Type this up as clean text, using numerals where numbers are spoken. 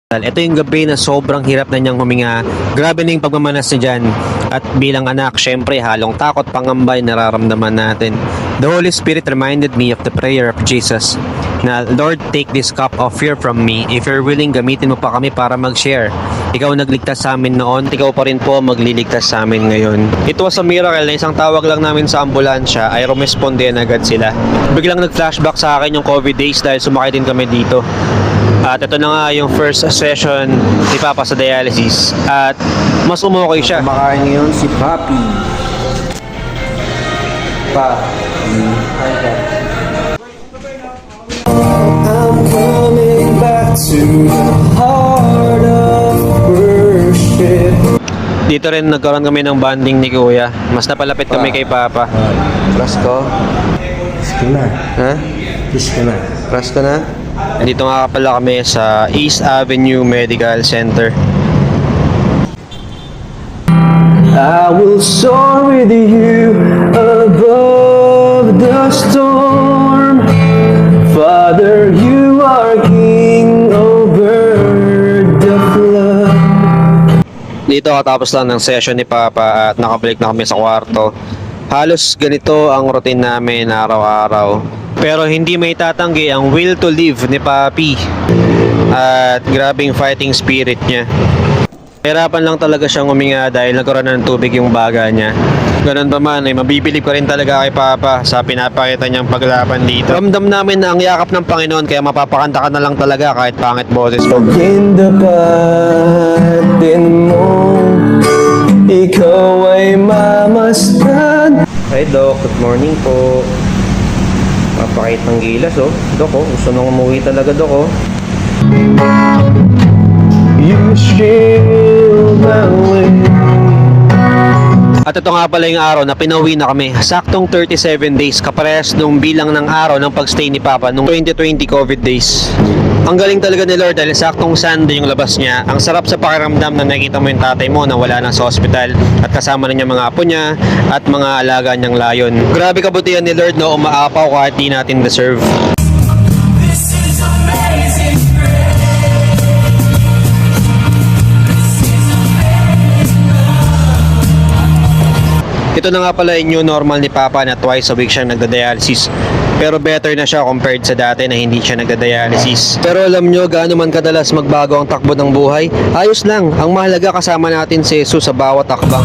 Ito yung gabi na sobrang hirap na niyang huminga. Grabe na yung pagmamanas niya dyan. At bilang anak, syempre halong takot, pangambay nararamdaman natin. The Holy Spirit reminded me of the prayer of Jesus na, Lord, take this cup of fear from me. If you're willing, gamitin mo pa kami para mag-share. Ikaw nagligtas sa amin noon, ikaw pa rin po magliligtas sa amin ngayon. It was a miracle na isang tawag lang namin sa ambulansya ay rumesponde na agad sila. Biglang nag-flashback sa akin yung COVID days dahil sumakay din kami dito. At ito na nga yung first session ni Papa sa dialysis. At mas umukay siya. Kumakain ngayon si Papi. I'm coming back to the heart of worship. Dito rin nagkaroon kami ng bonding ni Kuya. Mas napalapit kami kay Papa. Rasko? Kiss ko na. Ha? Kiss ko na. Rasko na? Dito nga pala kami sa East Avenue Medical Center. I will soar with you above the storm. Father, you are king over the flood. Dito katapos lang ng session ni Papa at nakabalik na kami sa kwarto. Halos ganito ang routine namin araw-araw. Pero hindi may tatanggi ang will to live ni Papi. At grabing fighting spirit niya. Hirapan lang talaga siyang huminga dahil nagkaroon ng tubig yung baga niya. Ganun pa man ay mabibilib ka rin talaga kay Papa sa pinapakita niyang paglaban dito. Ramdam namin na ang yakap ng Panginoon kaya mapapakanta ka na lang talaga kahit pangit boses ko. Kindapatin mo, ikaw ay mamasdan. Hi Doc, good morning po. Papakit ng gilas oh. Dok oh, gusto nang umuwi talaga Dok oh. You shield my way. At ito nga pala yung araw na pinauwi na kami. Saktong 37 days kaparehas nung bilang ng araw ng pagstay ni Papa nung 2020 COVID days. Ang galing talaga ni Lord dahil saktong Sunday yung labas niya. Ang sarap sa pakiramdam na nakita mo yung tatay mo na wala na sa ospital at kasama na niya mga apo niya at mga alaga niyang layon. Grabe kabutihan ni Lord na umaapaw kahit di natin deserve. Ito na nga pala yung new normal ni Papa na twice a week siyang nagda-dialysis. Pero better na siya compared sa dati na hindi siya nagda-dialysis. Pero alam nyo, gaano man kadalas magbago ang takbo ng buhay, ayos lang. Ang mahalaga kasama natin si Jesus sa bawat akbang.